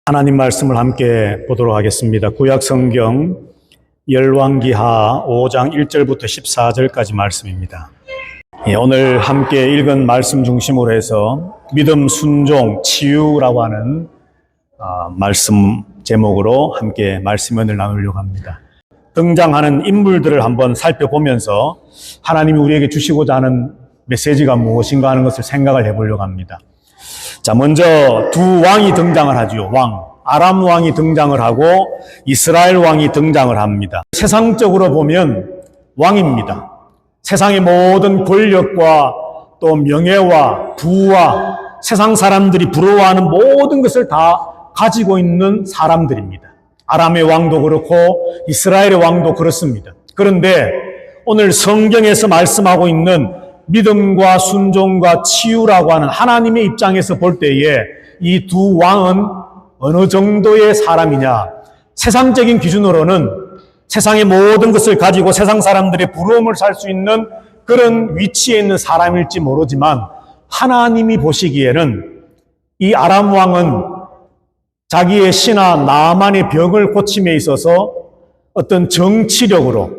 하나님 말씀을 함께 보도록 하겠습니다. 구약 성경 열왕기하 5장 1절부터 14절까지 말씀입니다. 오늘 함께 읽은 말씀 중심으로 해서 믿음, 순종, 치유라고 하는 말씀 제목으로 함께 말씀을 나누려고 합니다. 등장하는 인물들을 한번 살펴보면서 하나님이 우리에게 주시고자 하는 메시지가 무엇인가 하는 것을 생각을 해보려고 합니다. 자, 먼저 두 왕이 등장을 하죠. 아람 왕이 등장을 하고 이스라엘 왕이 등장을 합니다. 세상적으로 보면 왕입니다. 세상의 모든 권력과 또 명예와 부와 세상 사람들이 부러워하는 모든 것을 다 가지고 있는 사람들입니다. 아람의 왕도 그렇고 이스라엘의 왕도 그렇습니다. 그런데 오늘 성경에서 말씀하고 있는 믿음과 순종과 치유라고 하는 하나님의 입장에서 볼 때에 이 두 왕은 어느 정도의 사람이냐? 세상적인 기준으로는 세상의 모든 것을 가지고 세상 사람들의 부러움을 살 수 있는 그런 위치에 있는 사람일지 모르지만 하나님이 보시기에는 이 아람 왕은 자기의 신하 나만의 병을 고침에 있어서 어떤 정치력으로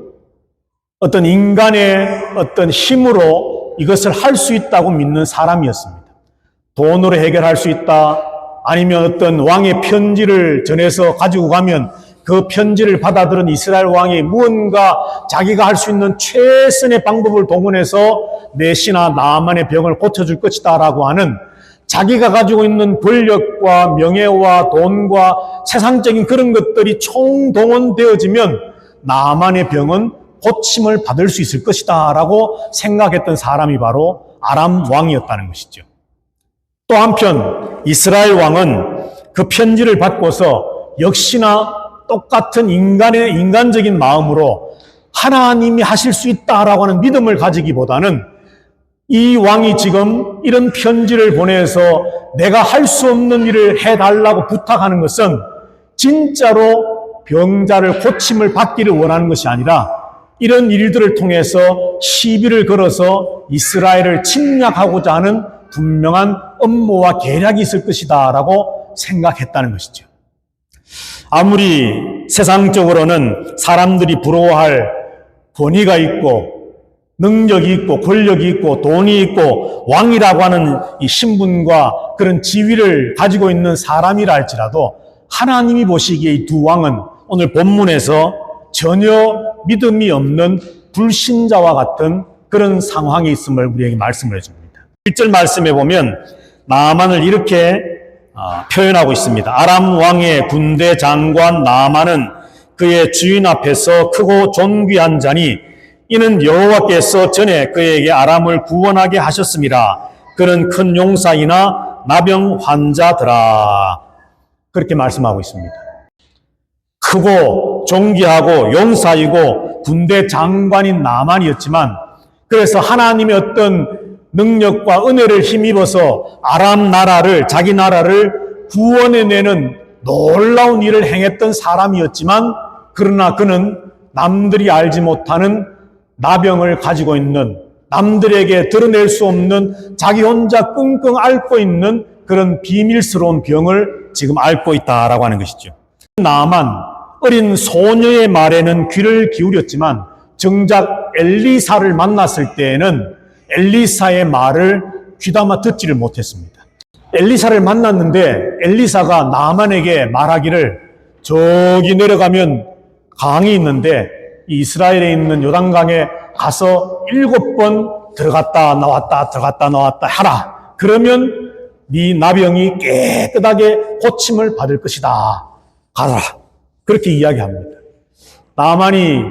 어떤 인간의 어떤 힘으로 이것을 할 수 있다고 믿는 사람이었습니다. 돈으로 해결할 수 있다, 아니면 어떤 왕의 편지를 전해서 가지고 가면 그 편지를 받아들은 이스라엘 왕이 무언가 자기가 할 수 있는 최선의 방법을 동원해서 내 신하 나만의 병을 고쳐줄 것이다 라고 하는 자기가 가지고 있는 권력과 명예와 돈과 세상적인 그런 것들이 총동원되어지면 나만의 병은 고침을 받을 수 있을 것이다 라고 생각했던 사람이 바로 아람 왕이었다는 것이죠. 또 한편 이스라엘 왕은 그 편지를 받고서 역시나 똑같은 인간적인 마음으로 하나님이 하실 수 있다라고 하는 믿음을 가지기보다는 이 왕이 지금 이런 편지를 보내서 내가 할 수 없는 일을 해달라고 부탁하는 것은 진짜로 병자를 고침을 받기를 원하는 것이 아니라 이런 일들을 통해서 시비를 걸어서 이스라엘을 침략하고자 하는 분명한 음모와 계략이 있을 것이다 라고 생각했다는 것이죠. 아무리 세상적으로는 사람들이 부러워할 권위가 있고 능력이 있고 권력이 있고 돈이 있고 왕이라고 하는 이 신분과 그런 지위를 가지고 있는 사람이라 할지라도 하나님이 보시기에 이 두 왕은 오늘 본문에서 전혀 믿음이 없는 불신자와 같은 그런 상황에 있음을 우리에게 말씀을 해줍니다. 1절 말씀에 보면 나아만을 이렇게 표현하고 있습니다. 아람 왕의 군대 장관 나아만은 그의 주인 앞에서 크고 존귀한 자니 이는 여호와께서 전에 그에게 아람을 구원하게 하셨음이라. 그는 큰 용사이나 나병 환자더라. 그렇게 말씀하고 있습니다. 크고 존귀하고 용사이고 군대 장관인 나만이었지만 그래서 하나님의 어떤 능력과 은혜를 힘입어서 아람 나라를 자기 나라를 구원해내는 놀라운 일을 행했던 사람이었지만 그러나 그는 남들이 알지 못하는 나병을 가지고 있는 남들에게 드러낼 수 없는 자기 혼자 끙끙 앓고 있는 그런 비밀스러운 병을 지금 앓고 있다라고 하는 것이죠. 나만 어린 소녀의 말에는 귀를 기울였지만 정작 엘리사를 만났을 때에는 엘리사의 말을 귀담아 듣지를 못했습니다. 엘리사를 만났는데 엘리사가 나만에게 말하기를 저기 내려가면 강이 있는데 이스라엘에 있는 요단강에 가서 7번 들어갔다 나왔다 들어갔다 나왔다 하라. 그러면 네 나병이 깨끗하게 고침을 받을 것이다. 가라. 그렇게 이야기합니다. 나만이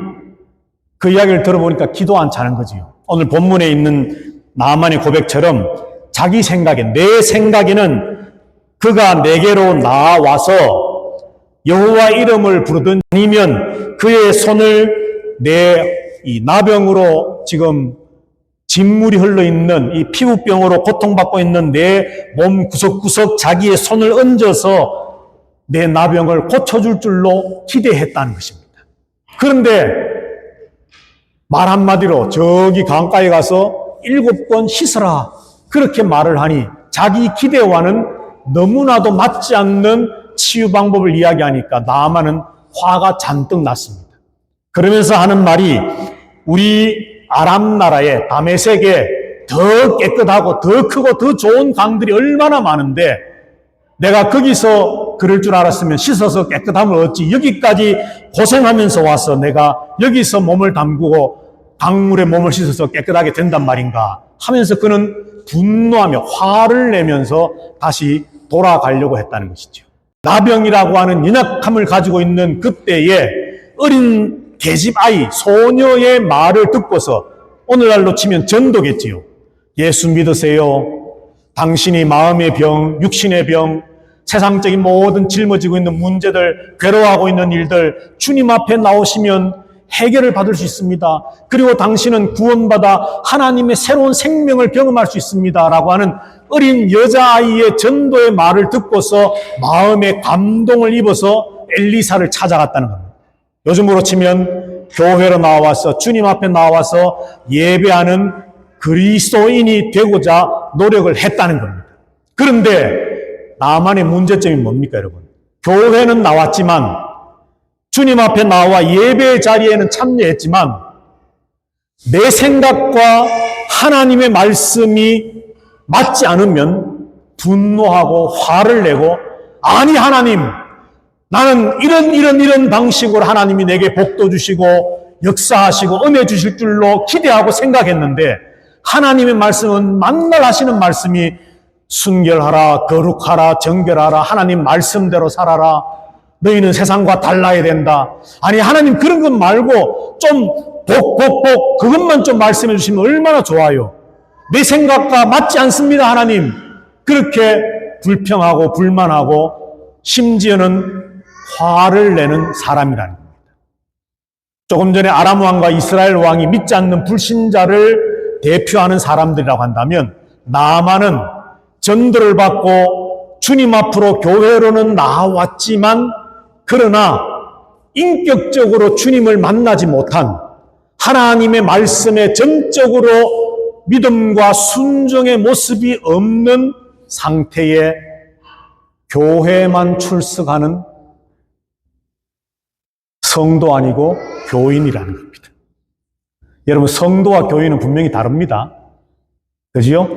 그 이야기를 들어보니까 기도 안 차는 거지요. 오늘 본문에 있는 나만의 고백처럼 자기 생각에, 내 생각에는 그가 내게로 나와서 여호와 이름을 부르든 아니면 그의 손을 내 이 나병으로 지금 진물이 흘러있는 이 피부병으로 고통받고 있는 내 몸 구석구석 자기의 손을 얹어서 내 나병을 고쳐줄 줄로 기대했다는 것입니다. 그런데 말 한마디로 저기 강가에 가서 7번 씻어라 그렇게 말을 하니 자기 기대와는 너무나도 맞지 않는 치유 방법을 이야기하니까 나아만은 화가 잔뜩 났습니다. 그러면서 하는 말이 우리 아람 나라의 다메섹에 더 깨끗하고 더 크고 더 좋은 강들이 얼마나 많은데 내가 거기서 그럴 줄 알았으면 씻어서 깨끗함을 얻지 여기까지 고생하면서 와서 내가 여기서 몸을 담그고 강물에 몸을 씻어서 깨끗하게 된단 말인가 하면서 그는 분노하며 화를 내면서 다시 돌아가려고 했다는 것이죠. 나병이라고 하는 연약함을 가지고 있는 그때에 어린 계집아이, 소녀의 말을 듣고서 오늘날로 치면 전도겠지요. 예수 믿으세요. 당신이 마음의 병, 육신의 병, 세상적인 모든 짊어지고 있는 문제들, 괴로워하고 있는 일들 주님 앞에 나오시면 해결을 받을 수 있습니다. 그리고 당신은 구원받아 하나님의 새로운 생명을 경험할 수 있습니다. 라고 하는 어린 여자아이의 전도의 말을 듣고서 마음의 감동을 입어서 엘리사를 찾아갔다는 겁니다. 요즘으로 치면 교회로 나와서 주님 앞에 나와서 예배하는 그리스도인이 되고자 노력을 했다는 겁니다. 그런데 나만의 문제점이 뭡니까, 여러분? 교회는 나왔지만 주님 앞에 나와 예배 자리에는 참여했지만 내 생각과 하나님의 말씀이 맞지 않으면 분노하고 화를 내고 아니 하나님 나는 이런 방식으로 하나님이 내게 복도 주시고 역사하시고 은혜 주실 줄로 기대하고 생각했는데 하나님의 말씀은 만날 하시는 말씀이 순결하라, 거룩하라, 정결하라, 하나님 말씀대로 살아라, 너희는 세상과 달라야 된다. 아니 하나님 그런 것 말고 좀 복 그것만 좀 말씀해 주시면 얼마나 좋아요. 내 생각과 맞지 않습니다 하나님. 그렇게 불평하고 불만하고 심지어는 화를 내는 사람이라는 겁니다. 조금 전에 아람 왕과 이스라엘 왕이 믿지 않는 불신자를 대표하는 사람들이라고 한다면 나아만은 전도를 받고 주님 앞으로 교회로는 나왔지만 그러나 인격적으로 주님을 만나지 못한 하나님의 말씀에 전적으로 믿음과 순종의 모습이 없는 상태의 교회만 출석하는 성도 아니고 교인이라는 겁니다. 여러분 성도와 교인은 분명히 다릅니다. 그지요?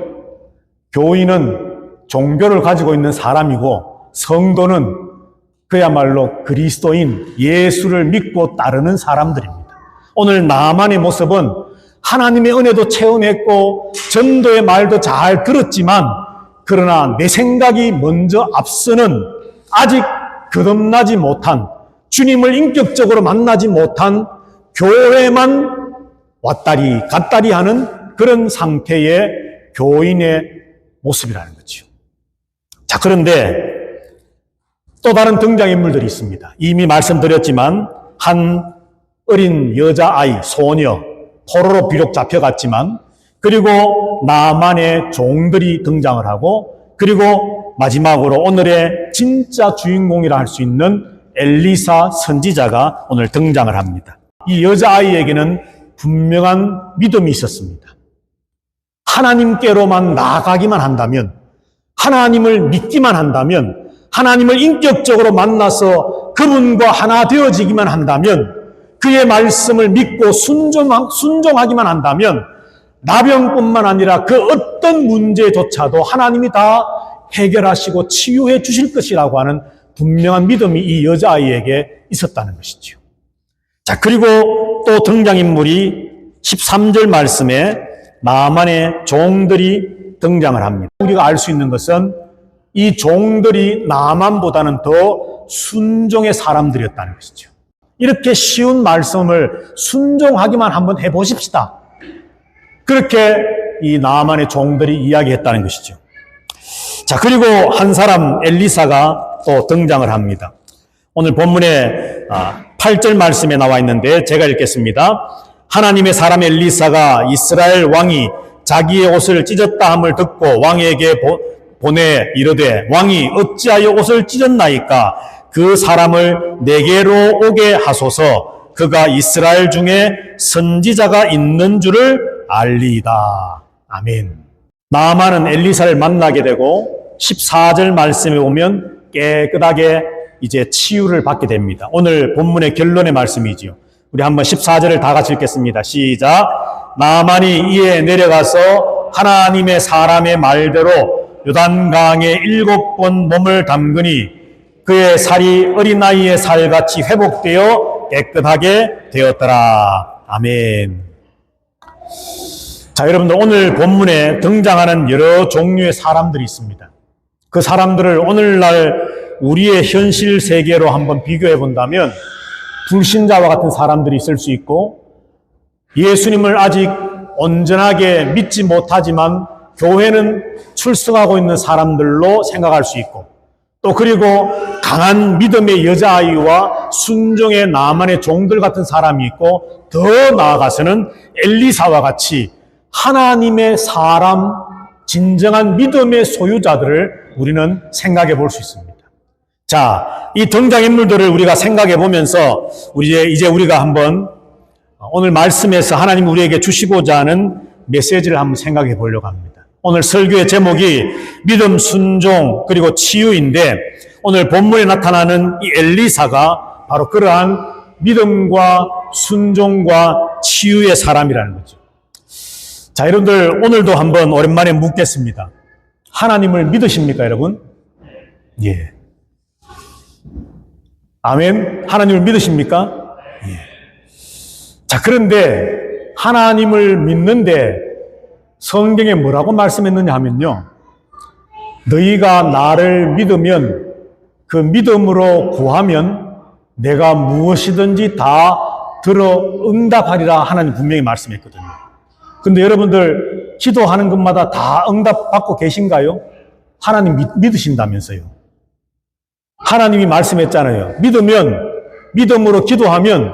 교인은 종교를 가지고 있는 사람이고 성도는 그야말로 그리스도인 예수를 믿고 따르는 사람들입니다. 오늘 나만의 모습은 하나님의 은혜도 체험했고 전도의 말도 잘 들었지만 그러나 내 생각이 먼저 앞서는 아직 거듭나지 못한 주님을 인격적으로 만나지 못한 교회만 왔다리 갔다리 하는 그런 상태의 교인의 모습이라는 거죠. 자, 그런데 또 다른 등장인물들이 있습니다. 이미 말씀드렸지만 한 어린 여자아이, 소녀, 포로로 비록 잡혀갔지만 그리고 나만의 종들이 등장을 하고 그리고 마지막으로 오늘의 진짜 주인공이라 할 수 있는 엘리사 선지자가 오늘 등장을 합니다. 이 여자아이에게는 분명한 믿음이 있었습니다. 하나님께로만 나아가기만 한다면 하나님을 믿기만 한다면 하나님을 인격적으로 만나서 그분과 하나 되어지기만 한다면 그의 말씀을 믿고 순종하기만 한다면 나병뿐만 아니라 그 어떤 문제조차도 하나님이 다 해결하시고 치유해 주실 것이라고 하는 분명한 믿음이 이 여자아이에게 있었다는 것이죠. 자, 그리고 또 등장인물이 13절 말씀에 나만의 종들이 등장을 합니다. 우리가 알 수 있는 것은 이 종들이 나만보다는 더 순종의 사람들이었다는 것이죠. 이렇게 쉬운 말씀을 순종하기만 한번 해보십시다. 그렇게 이 나만의 종들이 이야기했다는 것이죠. 자, 그리고 한 사람 엘리사가 또 등장을 합니다. 오늘 본문에 8절 말씀에 나와 있는데 제가 읽겠습니다. 하나님의 사람 엘리사가 이스라엘 왕이 자기의 옷을 찢었다 함을 듣고 왕에게 보내 이르되 왕이 어찌하여 옷을 찢었나이까 그 사람을 내게로 오게 하소서 그가 이스라엘 중에 선지자가 있는 줄을 알리이다. 아멘. 나아만은 엘리사를 만나게 되고 14절 말씀에 보면 깨끗하게 이제 치유를 받게 됩니다. 오늘 본문의 결론의 말씀이지요. 우리 한번 14절을 다 같이 읽겠습니다. 시작. 나만이 이에 내려가서 하나님의 사람의 말대로 요단강에 7번 몸을 담그니 그의 살이 어린아이의 살같이 회복되어 깨끗하게 되었더라. 아멘. 자, 여러분들 오늘 본문에 등장하는 여러 종류의 사람들이 있습니다. 그 사람들을 오늘날 우리의 현실 세계로 한번 비교해 본다면 불신자와 같은 사람들이 있을 수 있고 예수님을 아직 온전하게 믿지 못하지만 교회는 출석하고 있는 사람들로 생각할 수 있고 또 그리고 강한 믿음의 여자아이와 순종의 나만의 종들 같은 사람이 있고 더 나아가서는 엘리사와 같이 하나님의 사람, 진정한 믿음의 소유자들을 우리는 생각해 볼 수 있습니다. 자, 이 등장인물들을 우리가 생각해 보면서 이제 우리가 한번 오늘 말씀에서 하나님 우리에게 주시고자 하는 메시지를 한번 생각해 보려고 합니다. 오늘 설교의 제목이 믿음, 순종, 그리고 치유인데 오늘 본문에 나타나는 이 엘리사가 바로 그러한 믿음과 순종과 치유의 사람이라는 거죠. 자, 여러분들 오늘도 한번 오랜만에 묻겠습니다. 하나님을 믿으십니까, 여러분? 예. 아멘. 하나님을 믿으십니까? 예. 자, 그런데 하나님을 믿는데 성경에 뭐라고 말씀했느냐 하면요. 너희가 나를 믿으면 그 믿음으로 구하면 내가 무엇이든지 다 들어 응답하리라 하나님 분명히 말씀했거든요. 근데 여러분들 기도하는 것마다 다 응답받고 계신가요? 하나님 믿으신다면서요. 하나님이 말씀했잖아요. 믿음으로 기도하면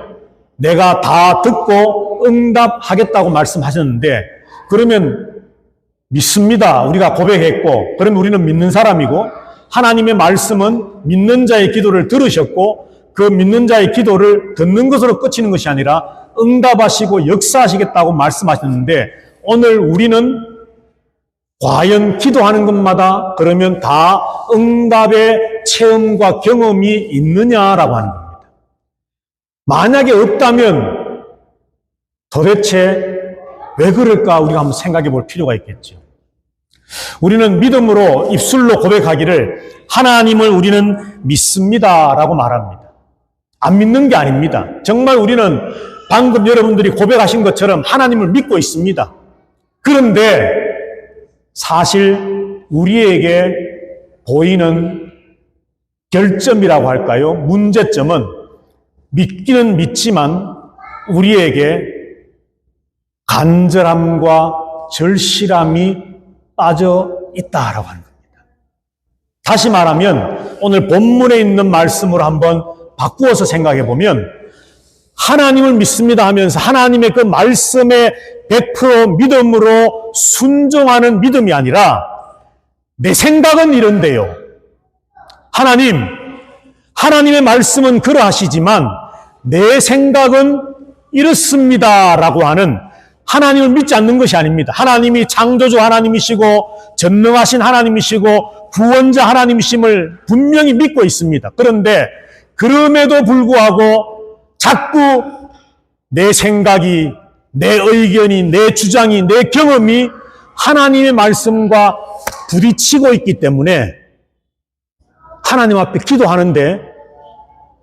내가 다 듣고 응답하겠다고 말씀하셨는데 그러면 믿습니다. 우리가 고백했고 그러면 우리는 믿는 사람이고 하나님의 말씀은 믿는 자의 기도를 들으셨고 그 믿는 자의 기도를 듣는 것으로 끝이는 것이 아니라 응답하시고 역사하시겠다고 말씀하셨는데 오늘 우리는 과연 기도하는 것마다 그러면 다 응답의 체험과 경험이 있느냐라고 하는 겁니다. 만약에 없다면 도대체 왜 그럴까 우리가 한번 생각해 볼 필요가 있겠죠. 우리는 믿음으로 입술로 고백하기를 하나님을 우리는 믿습니다라고 말합니다. 안 믿는 게 아닙니다. 정말 우리는 방금 여러분들이 고백하신 것처럼 하나님을 믿고 있습니다. 그런데 사실 우리에게 보이는 결점이라고 할까요? 문제점은 믿기는 믿지만 우리에게 간절함과 절실함이 빠져 있다라고 하는 겁니다. 다시 말하면 오늘 본문에 있는 말씀으로 한번 바꾸어서 생각해 보면 하나님을 믿습니다 하면서 하나님의 그 말씀에 100% 믿음으로 순종하는 믿음이 아니라 내 생각은 이런데요. 하나님의 말씀은 그러하시지만 내 생각은 이렇습니다라고 하는 하나님을 믿지 않는 것이 아닙니다. 하나님이 창조주 하나님이시고 전능하신 하나님이시고 구원자 하나님이심을 분명히 믿고 있습니다. 그런데 그럼에도 불구하고 자꾸 내 생각이, 내 의견이, 내 주장이, 내 경험이 하나님의 말씀과 부딪히고 있기 때문에 하나님 앞에 기도하는데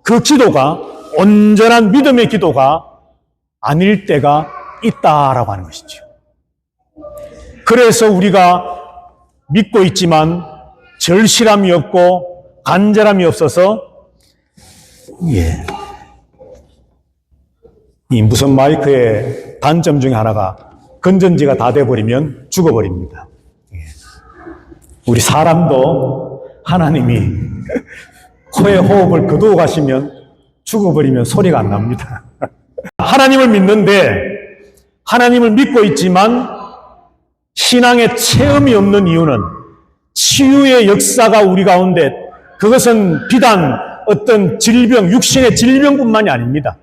그 기도가 온전한 믿음의 기도가 아닐 때가 있다라고 하는 것이죠. 그래서 우리가 믿고 있지만 절실함이 없고 간절함이 없어서 이 무선 마이크의 단점 중에 하나가 건전지가 다 돼버리면 죽어버립니다. 우리 사람도 하나님이 코에 호흡을 거두어 가시면 죽어버리면 소리가 안 납니다. 하나님을 믿는데 하나님을 믿고 있지만 신앙의 체험이 없는 이유는 치유의 역사가 우리 가운데 그것은 비단 어떤 질병, 육신의 질병뿐만이 아닙니다.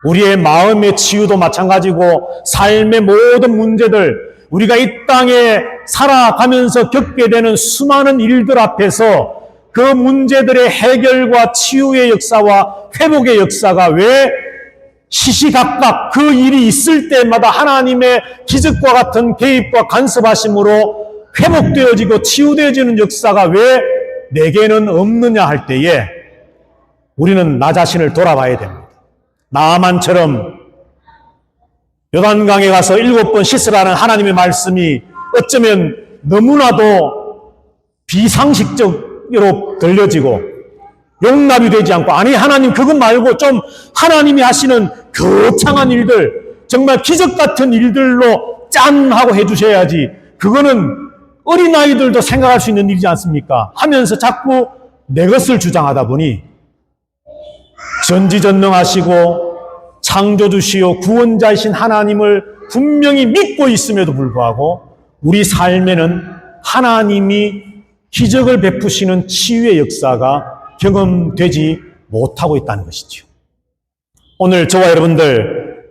우리의 마음의 치유도 마찬가지고 삶의 모든 문제들 우리가 이 땅에 살아가면서 겪게 되는 수많은 일들 앞에서 그 문제들의 해결과 치유의 역사와 회복의 역사가 왜 시시각각 그 일이 있을 때마다 하나님의 기적과 같은 개입과 간섭하심으로 회복되어지고 치유되어지는 역사가 왜 내게는 없느냐 할 때에 우리는 나 자신을 돌아봐야 됩니다. 나만처럼 요단강에 가서 7번 씻으라는 하나님의 말씀이 어쩌면 너무나도 비상식적으로 들려지고 용납이 되지 않고, 아니 하나님 그것 말고 좀 하나님이 하시는 거창한 일들, 정말 기적 같은 일들로 짠 하고 해주셔야지, 그거는 어린아이들도 생각할 수 있는 일이지 않습니까? 하면서 자꾸 내 것을 주장하다 보니 전지전능하시고 창조주시오 구원자이신 하나님을 분명히 믿고 있음에도 불구하고 우리 삶에는 하나님이 기적을 베푸시는 치유의 역사가 경험되지 못하고 있다는 것이죠. 오늘 저와 여러분들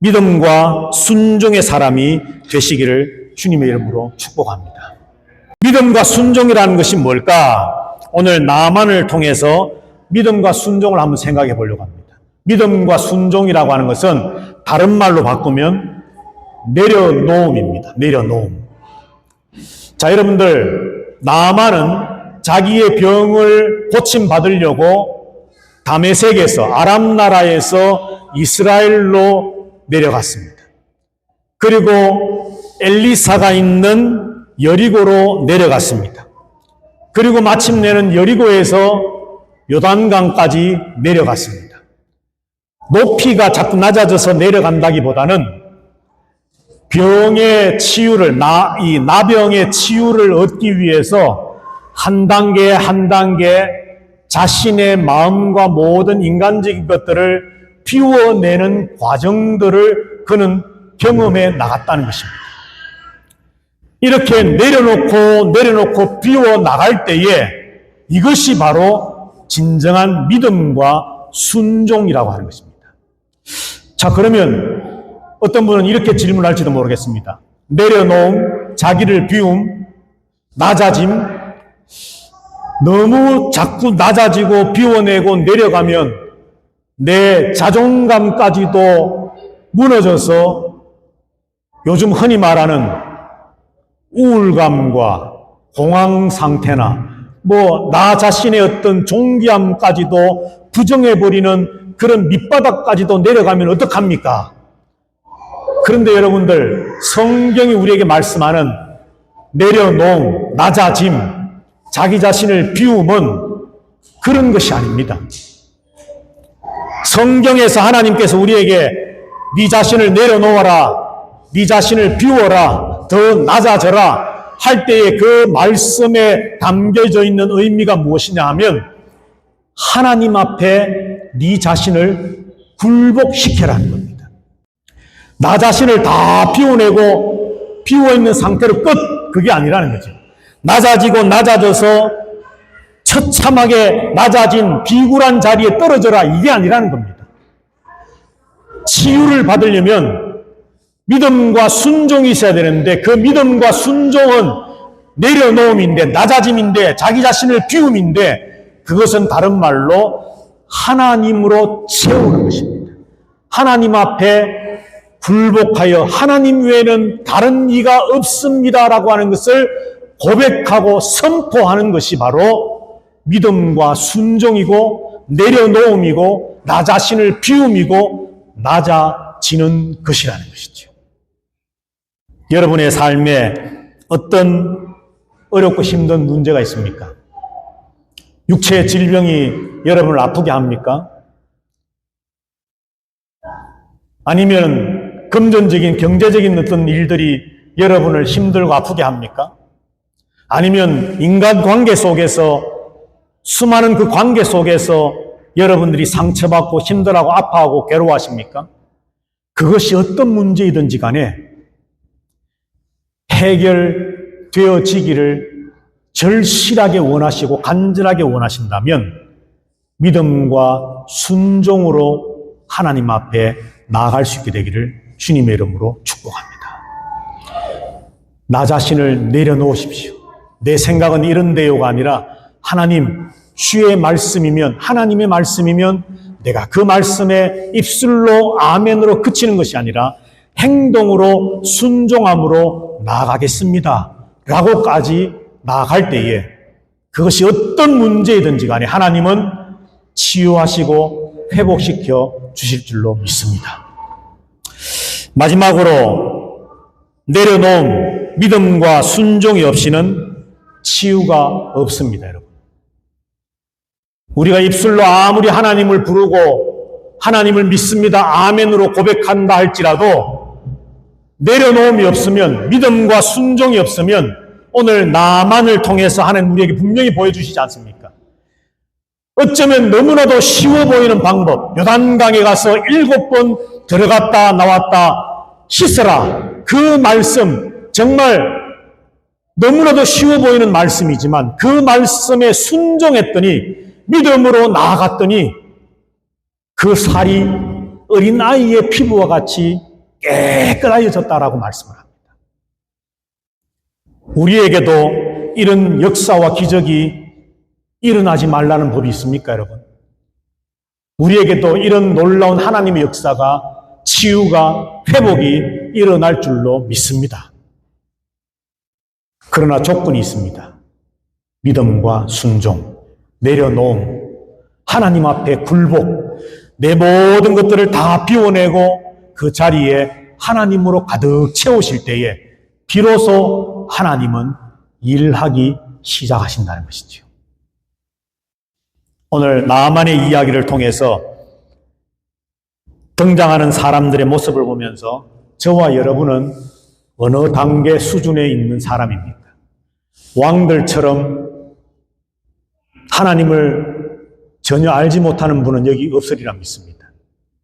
믿음과 순종의 사람이 되시기를 주님의 이름으로 축복합니다. 믿음과 순종이라는 것이 뭘까? 오늘 나만을 통해서 믿음과 순종을 한번 생각해 보려고 합니다. 믿음과 순종이라고 하는 것은 다른 말로 바꾸면 내려놓음입니다. 내려놓음. 자, 여러분들, 나만은 자기의 병을 고침받으려고 다메섹에서, 아람 나라에서 이스라엘로 내려갔습니다. 그리고 엘리사가 있는 여리고로 내려갔습니다. 그리고 마침내는 여리고에서 요단강까지 내려갔습니다. 높이가 자꾸 낮아져서 내려간다기보다는 병의 치유를, 이 나병의 치유를 얻기 위해서 한 단계 한 단계 자신의 마음과 모든 인간적인 것들을 비워내는 과정들을 그는 경험해 나갔다는 것입니다. 이렇게 내려놓고 비워 나갈 때에 이것이 바로 진정한 믿음과 순종이라고 하는 것입니다. 자, 그러면 어떤 분은 이렇게 질문할지도 모르겠습니다. 내려놓음, 자기를 비움, 낮아짐, 너무 자꾸 낮아지고 비워내고 내려가면 내 자존감까지도 무너져서 요즘 흔히 말하는 우울감과 공황 상태나 나 자신의 어떤 존귀함까지도 부정해버리는 그런 밑바닥까지도 내려가면 어떡합니까? 그런데 여러분들, 성경이 우리에게 말씀하는 내려놓음, 낮아짐, 자기 자신을 비움은 그런 것이 아닙니다. 성경에서 하나님께서 우리에게 네 자신을 내려놓아라, 네 자신을 비워라, 더 낮아져라 할 때에 그 말씀에 담겨져 있는 의미가 무엇이냐 하면 하나님 앞에 네 자신을 굴복시켜라는 겁니다. 나 자신을 다 비워내고 비워있는 상태로 끝, 그게 아니라는 거죠. 낮아지고 낮아져서 처참하게 낮아진 비굴한 자리에 떨어져라, 이게 아니라는 겁니다. 치유를 받으려면 믿음과 순종이 있어야 되는데 그 믿음과 순종은 내려놓음인데, 낮아짐인데, 자기 자신을 비움인데, 그것은 다른 말로 하나님으로 채우는 것입니다. 하나님 앞에 굴복하여 하나님 외에는 다른 이가 없습니다라고 하는 것을 고백하고 선포하는 것이 바로 믿음과 순종이고 내려놓음이고 나 자신을 비움이고 낮아지는 것이라는 것이죠. 여러분의 삶에 어떤 어렵고 힘든 문제가 있습니까? 육체의 질병이 여러분을 아프게 합니까? 아니면 금전적인 경제적인 어떤 일들이 여러분을 힘들고 아프게 합니까? 아니면 인간관계 속에서 수많은 그 관계 속에서 여러분들이 상처받고 힘들어하고 아파하고 괴로워하십니까? 그것이 어떤 문제이든지 간에 해결되어지기를 절실하게 원하시고 간절하게 원하신다면 믿음과 순종으로 하나님 앞에 나아갈 수 있게 되기를 주님의 이름으로 축복합니다. 나 자신을 내려놓으십시오. 내 생각은 이런데요가 아니라 하나님, 주의 말씀이면, 하나님의 말씀이면 내가 그 말씀에 입술로 아멘으로 그치는 것이 아니라 행동으로 순종함으로 나아가겠습니다 라고까지 나아갈 때에 그것이 어떤 문제이든지 간에 하나님은 치유하시고 회복시켜 주실 줄로 믿습니다. 마지막으로 내려놓은 믿음과 순종이 없이는 치유가 없습니다, 여러분. 우리가 입술로 아무리 하나님을 부르고 하나님을 믿습니다, 아멘으로 고백한다 할지라도 내려놓음이 없으면, 믿음과 순종이 없으면 오늘 나만을 통해서 하나님 우리에게 분명히 보여주시지 않습니까? 어쩌면 너무나도 쉬워 보이는 방법, 요단강에 가서 7번 들어갔다 나왔다 씻어라, 그 말씀 정말 너무나도 쉬워 보이는 말씀이지만 그 말씀에 순종했더니, 믿음으로 나아갔더니 그 살이 어린아이의 피부와 같이 깨끗해졌다라고 말씀을 합니다. 우리에게도 이런 역사와 기적이 일어나지 말라는 법이 있습니까, 여러분? 우리에게도 이런 놀라운 하나님의 역사가, 치유가, 회복이 일어날 줄로 믿습니다. 그러나 조건이 있습니다. 믿음과 순종, 내려놓음, 하나님 앞에 굴복, 내 모든 것들을 다 비워내고 그 자리에 하나님으로 가득 채우실 때에 비로소 하나님은 일하기 시작하신다는 것이죠. 오늘 나만의 이야기를 통해서 등장하는 사람들의 모습을 보면서 저와 여러분은 어느 단계 수준에 있는 사람입니까? 왕들처럼 하나님을 전혀 알지 못하는 분은 여기 없으리라 믿습니다.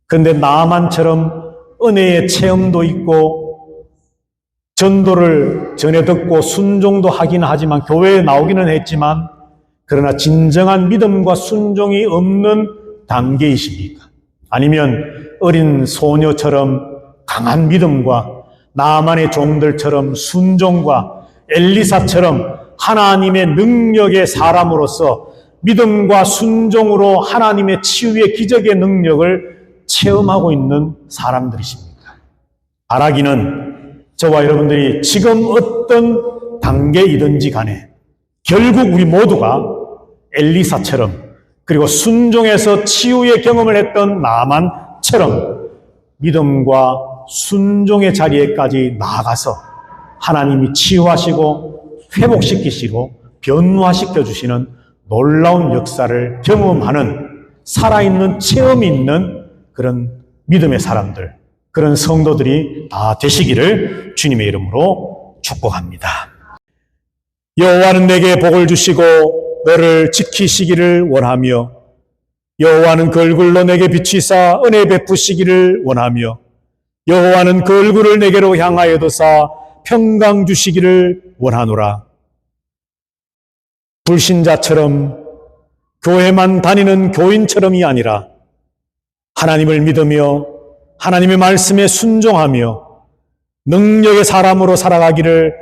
그런데 나만처럼 은혜의 체험도 있고 전도를 전해 듣고 순종도 하긴 하지만 교회에 나오기는 했지만 그러나 진정한 믿음과 순종이 없는 단계이십니까? 아니면 어린 소녀처럼 강한 믿음과 나만의 종들처럼 순종과 엘리사처럼 하나님의 능력의 사람으로서 믿음과 순종으로 하나님의 치유의 기적의 능력을 체험하고 있는 사람들이십니까? 바라기는 저와 여러분들이 지금 어떤 단계이든지 간에 결국 우리 모두가 엘리사처럼 그리고 순종해서 치유의 경험을 했던 나만처럼 믿음과 순종의 자리에까지 나아가서 하나님이 치유하시고 회복시키시고 변화시켜 주시는 놀라운 역사를 경험하는 살아있는 체험이 있는 그런 믿음의 사람들, 그런 성도들이 다 되시기를 주님의 이름으로 축복합니다. 여호와는 내게 복을 주시고 너를 지키시기를 원하며 여호와는 그 얼굴로 내게 비치사 은혜 베푸시기를 원하며 여호와는 그 얼굴을 내게로 향하여 두사 평강 주시기를 원하노라. 불신자처럼 교회만 다니는 교인처럼이 아니라 하나님을 믿으며 하나님의 말씀에 순종하며 능력의 사람으로 살아가기를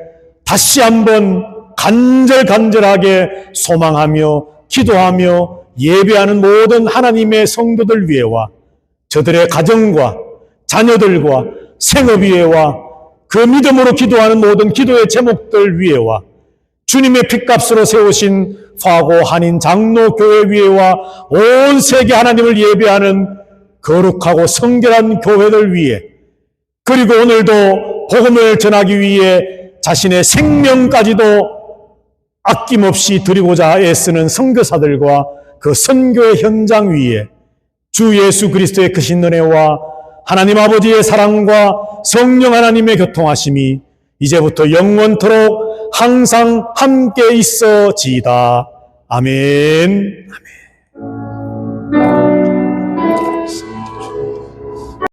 다시 한번 간절하게 소망하며 기도하며 예배하는 모든 하나님의 성도들 위에와 저들의 가정과 자녀들과 생업 위에와 그 믿음으로 기도하는 모든 기도의 제목들 위에와 주님의 핏값으로 세우신 화고 한인 장로교회 위에와 온 세계 하나님을 예배하는 거룩하고 성결한 교회들 위에 그리고 오늘도 복음을 전하기 위해 자신의 생명까지도 아낌없이 드리고자 애쓰는 선교사들과 그 선교의 현장 위에 주 예수 그리스도의 크신 은혜와 하나님 아버지의 사랑과 성령 하나님의 교통하심이 이제부터 영원토록 항상 함께 있어지이다. 아멘.